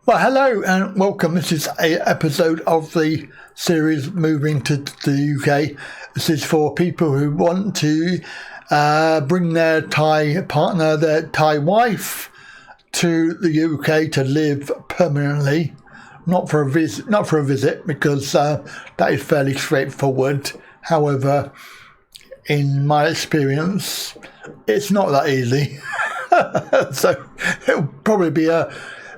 Well, hello and welcome. This is an episode of the series Moving to the UK. This is for people who want to bring their Thai partner, their Thai wife, to the UK to live permanently. Not for a visit, because that is fairly straightforward. However, in my experience, it's not that easy. So it'll probably be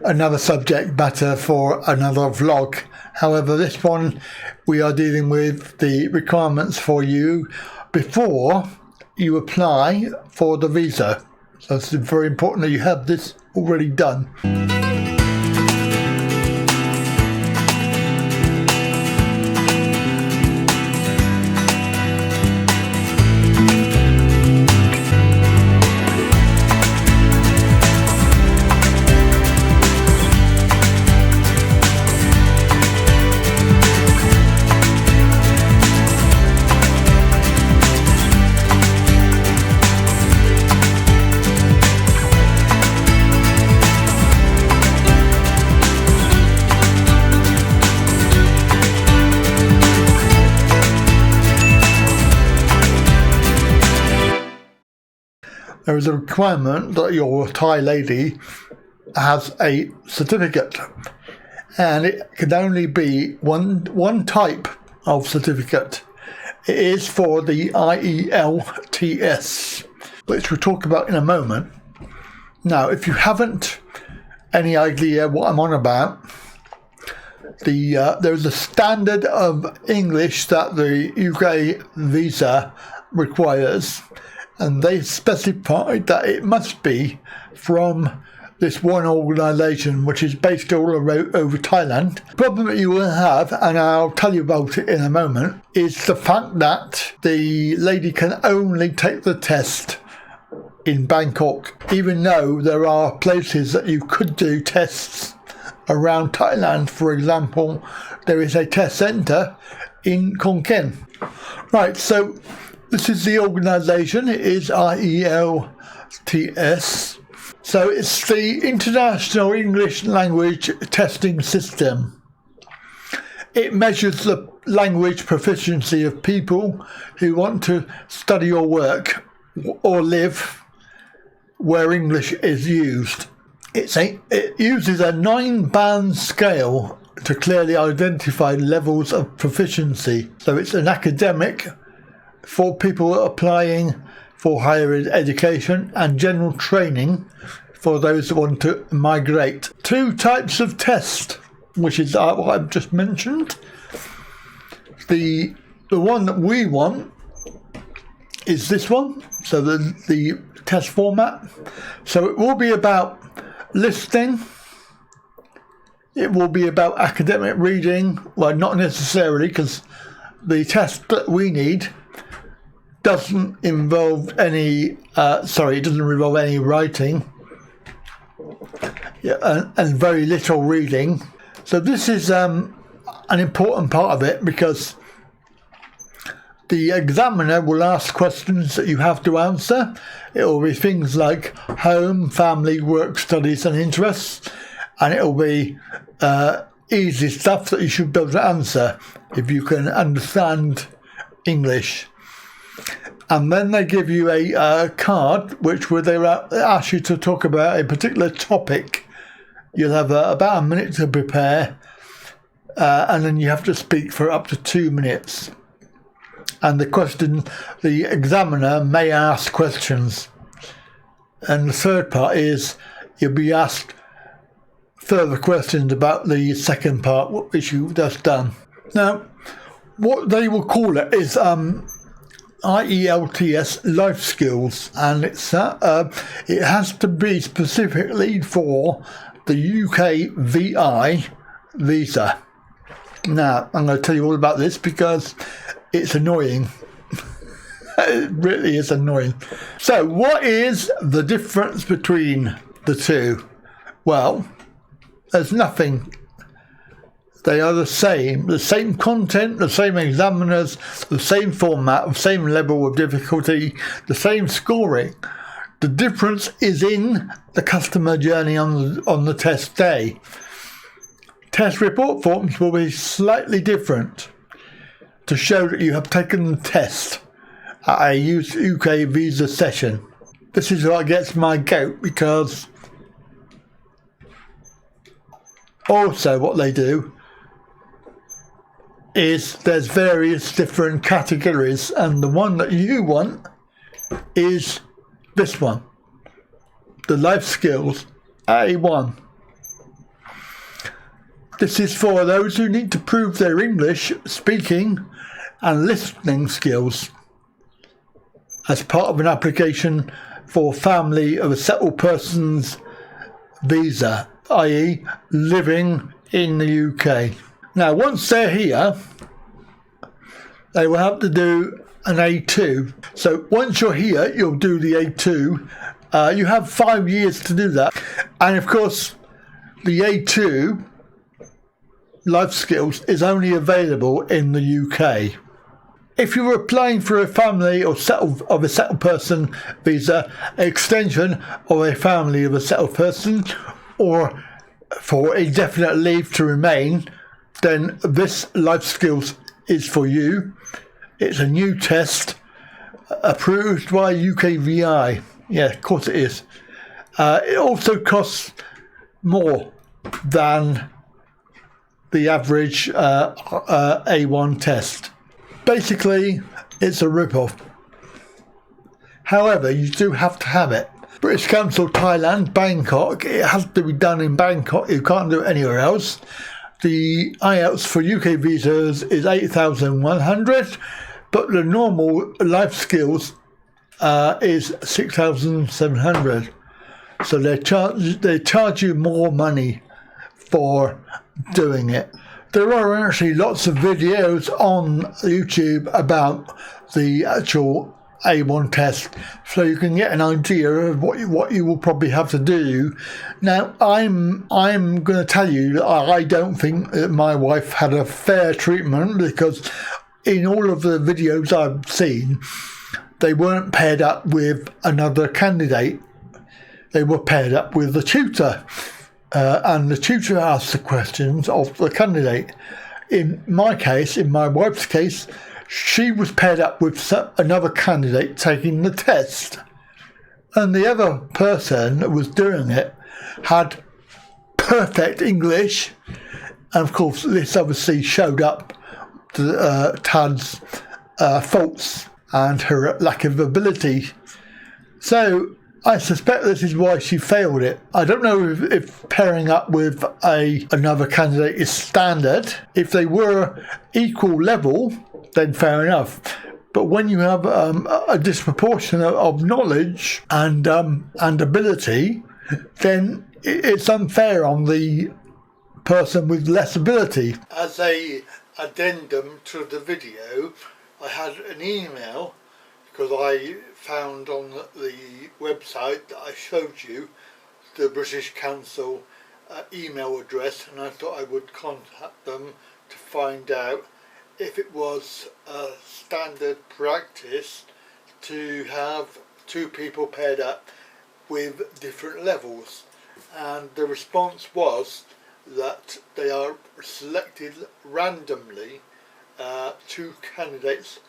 another subject matter for another vlog. However, this one we are dealing with the requirements for you before you apply for the visa. So it's very important that you have this already done. There is a requirement that your Thai lady has a certificate, and it can only be one type of certificate. It is for the IELTS, which we'll talk about in a moment. Now, if you haven't any idea what I'm on about, there's a standard of English that the UK visa requires, and they specified that it must be from this one organisation which is based all over Thailand. The problem that you will have, and I'll tell you about it in a moment, is the fact that the lady can only take the test in Bangkok, even though there are places that you could do tests around Thailand. For example, there is a test centre in Khon Kaen. Right, so this is the organisation. It is IELTS. So it's the International English Language Testing System. It measures the language proficiency of people who want to study or work or live where English is used. It uses a 9-band scale to clearly identify levels of proficiency. So it's an academic for people applying for higher education and general training for those who want to migrate. 2 types of test, which is what I've just mentioned. The one that we want is this one, so the test format. So it will be about listening. It will be about academic reading. Well, not necessarily, because the test that we need doesn't involve any writing, and very little reading. So this is an important part of it, because the examiner will ask questions that you have to answer. It will be things like home, family, work, studies and interests, and it will be easy stuff that you should be able to answer if you can understand English. And then they give you a card where they ask you to talk about a particular topic. You'll have about a minute to prepare, and then you have to speak for up to 2 minutes. And the examiner may ask questions. And the third part is you'll be asked further questions about the second part, which you've just done. Now, what they will call it is IELTS life skills, and it has to be specifically for the UK VI visa. Now, I'm going to tell you all about this because it's annoying. It really is annoying. So, what is the difference between the two? Well, there's nothing. They are the same content, the same examiners, the same format, the same level of difficulty, the same scoring. The difference is in the customer journey on the test day. test report forms will be slightly different to show that you have taken the test at a UK visa session. This is what gets my goat, because also what they do is there's various different categories, and the one that you want is this one, the life skills A1. This is for those who need to prove their English speaking and listening skills as part of an application for family of a settled person's visa, i.e. living in the UK. Now, once they're here, they will have to do an A2. So once you're here, you'll do the A2. You have 5 years to do that. And of course, the A2 life skills is only available in the UK. If you're applying for a family or of a settled person visa, extension of a family of a settled person, or for indefinite leave to remain, then this life skills is for you. It's a new test approved by UKVI. Yeah, of course it is. It also costs more than the average A1 test. Basically, it's a rip-off. However, you do have to have it. British Council Thailand, Bangkok, it has to be done in Bangkok. You can't do it anywhere else. The IELTS for UK visas is 8,100, but the normal life skills is 6,700. So they charge you more money for doing it. There are actually lots of videos on YouTube about the actual A1 test, so you can get an idea of what you will probably have to do. Now, I'm going to tell you that I don't think that my wife had a fair treatment, because in all of the videos I've seen, they weren't paired up with another candidate. They were paired up with the tutor. And the tutor asked the questions of the candidate. In my case, in my wife's case, she was paired up with another candidate taking the test. And the other person that was doing it had perfect English. And of course, this obviously showed up to Tad's faults and her lack of ability. So I suspect this is why she failed it. I don't know if pairing up with another candidate is standard. If they were equal level, then fair enough. But when you have a disproportion of knowledge and ability, then it's unfair on the person with less ability. As a addendum to the video, I had an email, because I found on the website that I showed you the British Council email address, and I thought I would contact them to find out if it was standard practice to have two people paired up with different levels. And the response was that they are selected randomly, two candidates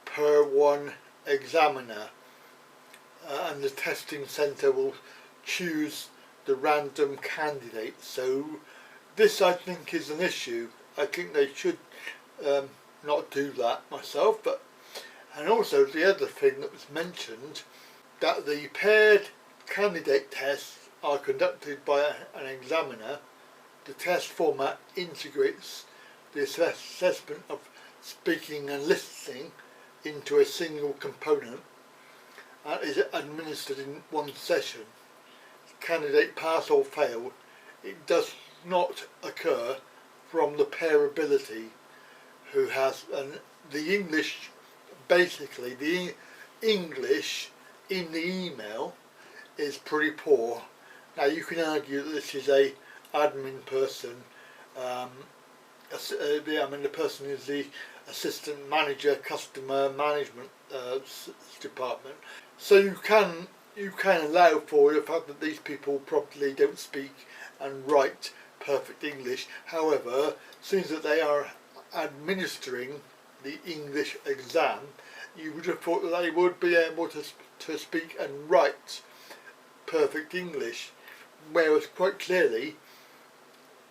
per one examiner, and the testing centre will choose the random candidate. So this, I think, is an issue. I think they should not do that myself. And also the other thing that was mentioned, that the paired candidate tests are conducted by an examiner. The test format integrates the assessment of speaking and listening into a single component and is administered in one session. Candidate pass or fail, it does not occur from the pairability who has the English. Basically, the English in the email is pretty poor. Now, you can argue that this is a admin person. The person is the assistant manager, customer management department. So you can allow for the fact that these people probably don't speak and write perfect English. However, since that they are administering the English exam, you would have thought that they would be able to speak and write perfect English, whereas quite clearly,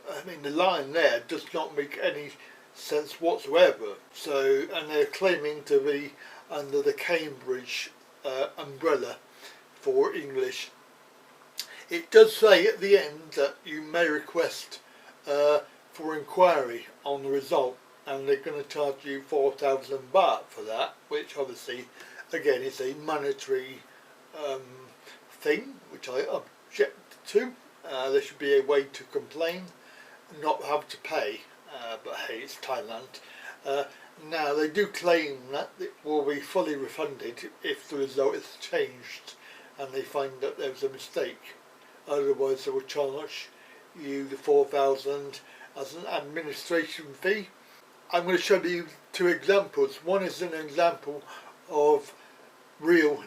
I mean, the line there does not make any sense whatsoever. So, and they're claiming to be under the Cambridge umbrella for English. It does say at the end that you may request for inquiry on the result, and they're going to charge you 4,000 baht for that, which obviously, again, is a monetary thing, which I object to. There should be a way to complain, not have to pay, but hey, it's Thailand. Now, they do claim that it will be fully refunded if the result is changed and they find that there was a mistake. Otherwise, they will charge you the 4,000 as an administration fee. I'm going to show you two examples. One is an example of real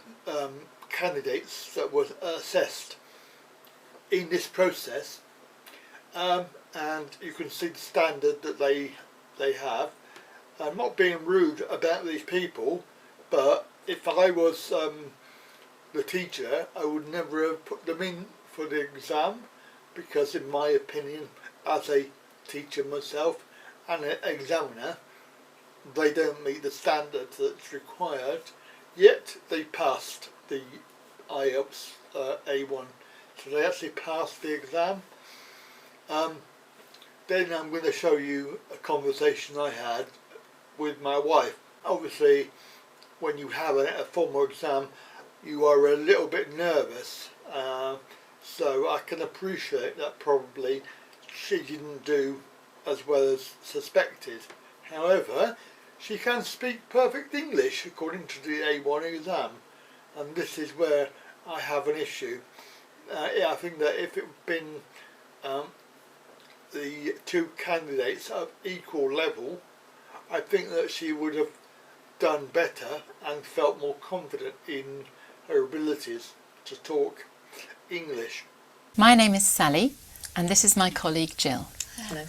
candidates that were assessed in this process, and you can see the standard that they have. I'm not being rude about these people, but if I was the teacher, I would never have put them in for the exam, because in my opinion, as a teacher myself and an examiner, they don't meet the standard that's required, yet they passed the IELTS A1. So they actually passed the exam. Then I'm going to show you a conversation I had with my wife. Obviously, when you have a formal exam, you are a little bit nervous, so I can appreciate that probably she didn't do as well as suspected. However, she can speak perfect English according to the A1 exam, and this is where I have an issue. Yeah, I think that if it had been the two candidates of equal level, I think that she would have done better and felt more confident in her abilities to talk English. My name is Sally, and this is my colleague Jill. Hello.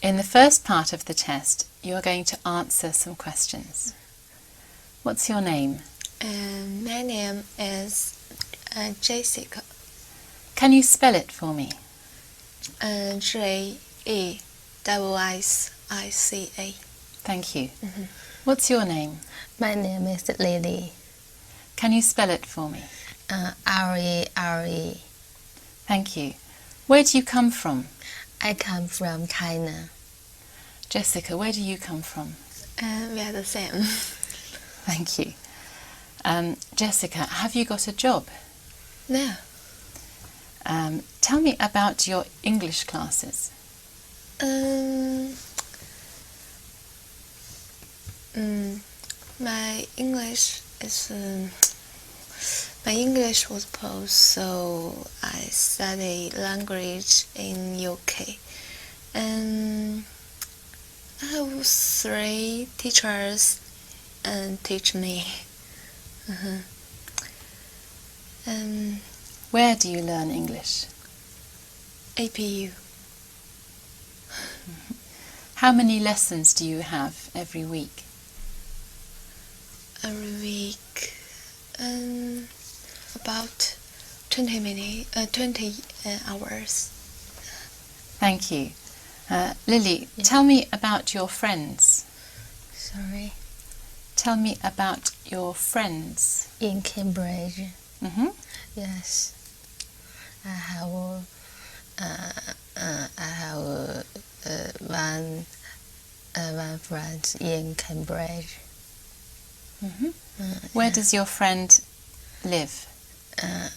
In the first part of the test, you are going to answer some questions. What's your name? My name is Jessica. Can you spell it for me? Jessica. Thank you. What's your name? My name is Lily. Can you spell it for me? R-E-R-E. Thank you. Where do you come from? I come from China. Jessica, where do you come from? We are the same. Thank you. Jessica, have you got a job? No. Tell me about your English classes. My English was poor, so I studied language in UK. And I have 3 teachers teach me. Where do you learn English? APU. How many lessons do you have every week? Every week, about 20 hours. Thank you. Lily, tell me about your friends. Sorry. Tell me about your friends. In Cambridge. Yes. I have one friend in Cambridge. Where does your friend live? I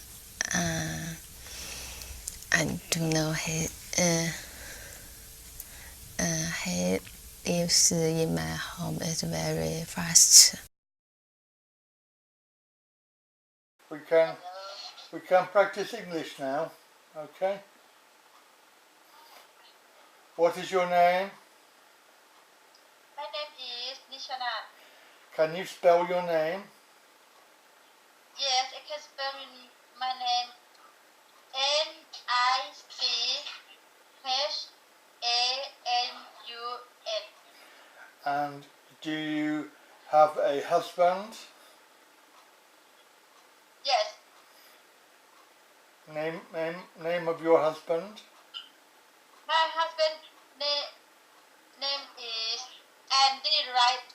don't know. He lives in my home. It's very fast. We can practice English now, okay? What is your name? My name is Nishana. Can you spell your name? Yes, I can spell my name. N-I-C-H-A-N-A. have a husband? Yes. Name of your husband? My husband name is Andy Wright.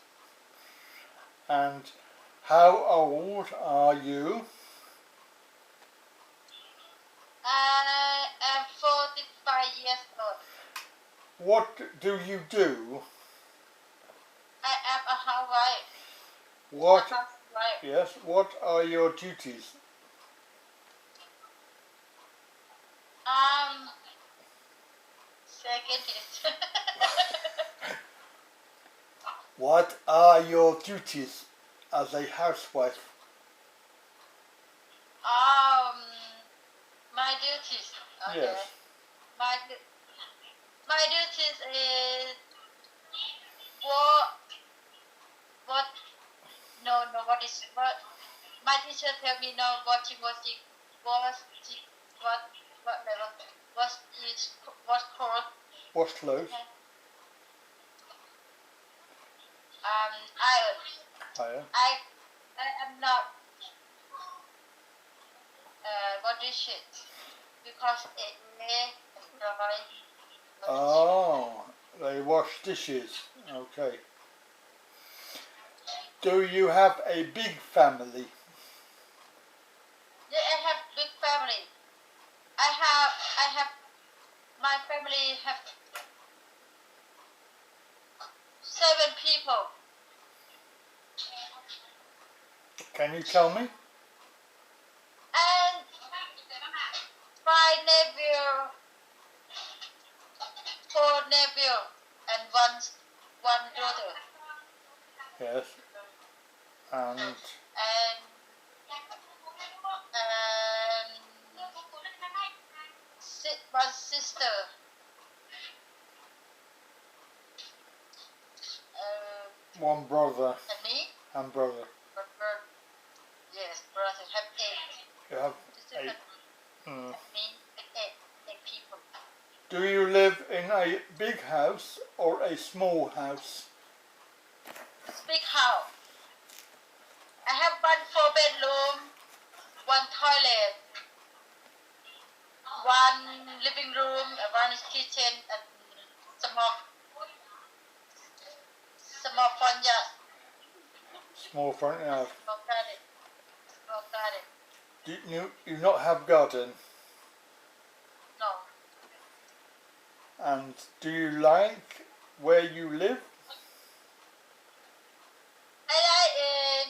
And how old are you? I am 45 years old. What do you do? I am a housewife. What? A housewife. Yes. What are your duties? Second is What are your duties as a housewife? my duties. Okay. Yes. My duties is what what is what my teacher tell me no watching what level what called Wash clothes. iron. Higher. I am not what is it because it may dry. Oh, they wash dishes. Okay. Do you have a big family? Yeah, I have big family. I have my family have 7 people. Can you tell me? And 5 nephew, 4 nephew, and one daughter. Yes. And And one sister. one brother And me. and brother. Yes, brother have 8. You have Sister 8. and me 8 people. Do you live in a big house or a small house? Big house. I have 1 4-bedroom, 1 toilet, 1 living room, 1 kitchen, and small front yard. Small front yard. Small garden. Small garden. Do you not have garden? No. And do you like where you live? I like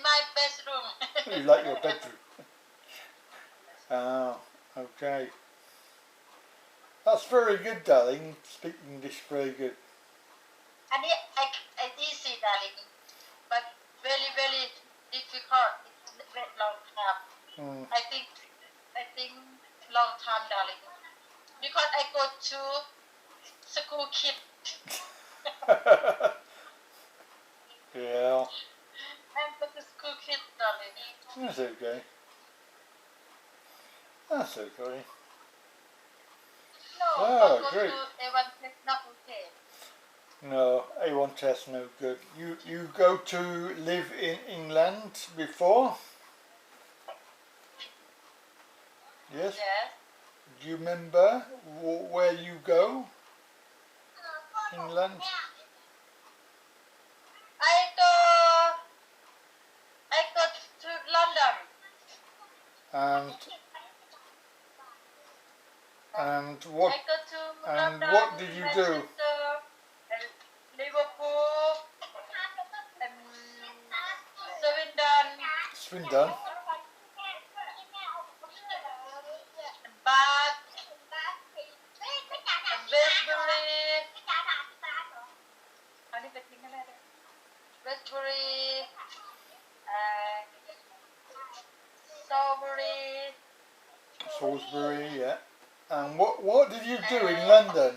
my bedroom. You like your bedroom? Oh, okay. That's very good, darling. Speak English very good. And I easy, darling, but very, very difficult. It's very long time. I think long time, darling, because I go to school kid. Yeah. I'm go to school kid, darling. That's okay. That's okay. No, Oh, go great. to A1 test, not okay. No, A1 test no good. You go to live in England before? Yes? Yes. Do you remember where you go? England? I go to London. And what I go to and London, what did you do? Manchester, and Liverpool, and Swindon? and Bath, and Westbury. Westbury, Salisbury. Salisbury, yeah. And what did you do in London?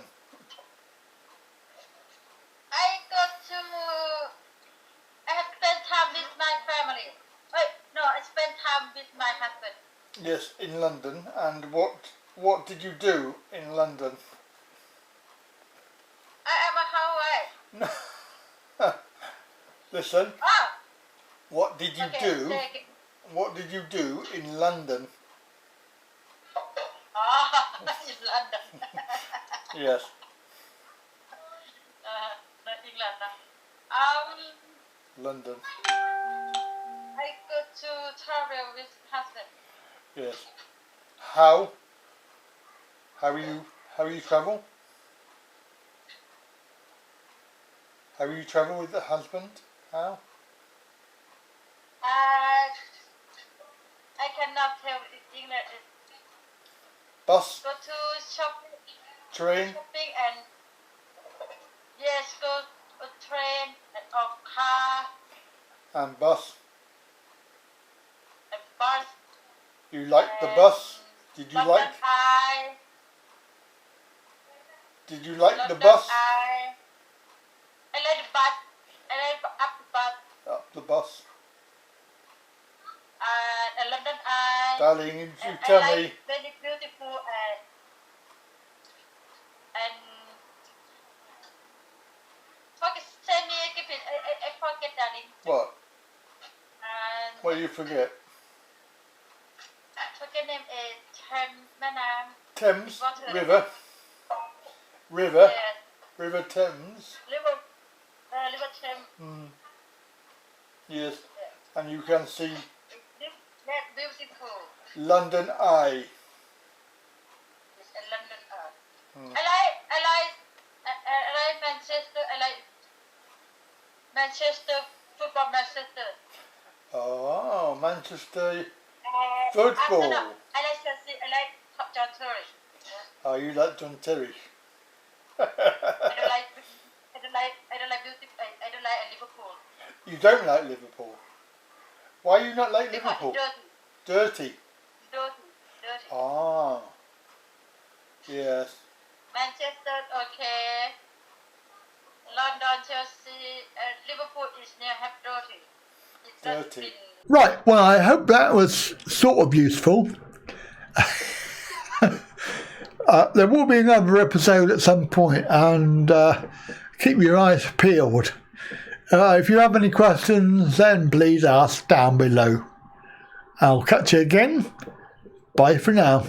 I have spent time with my family. Wait, no, I spent time with my husband. Yes, in London. And what did you do in London? I am a housewife. Listen, What did you Okay, do? say again. What did you do in London? In London. Yes. Not England. London. I go to travel with husband. Yes. How you travel? How you travel with the husband? How? I cannot tell English. Bus, Go to shopping train, and yes, go train or car and bus. and bus. You like the and bus? Did you London like? Eye. Did you like the London bus? Eye. I like the bus. I like up the bus. Up the bus, And London Eye. darling. You And tell I like me. very beautiful and forget. Say me again. I forget, darling. What? And What do you forget? forget name is Manam. Thames Water. River. River. Yes. River Thames. River Thames. Yes. And you can see That's beautiful. London Eye. It's a London Eye. Mm. I like Manchester. I like Manchester football. Manchester. Oh, Manchester And football. Arsenal. I like Chelsea. I like John Terry. Oh, you like John Terry. I don't like beauty. I don't like Liverpool. You don't like Liverpool. Why you not like Because Liverpool? it's Dirty. dirty. Ah. Yes. Manchester, okay. London, Chelsea, Liverpool is near half dirty. It's just Dirty. been Right, well, I hope that was sort of useful. There will be another episode at some point, and keep your eyes peeled. If you have any questions, then please ask down below. I'll catch you again. Bye for now.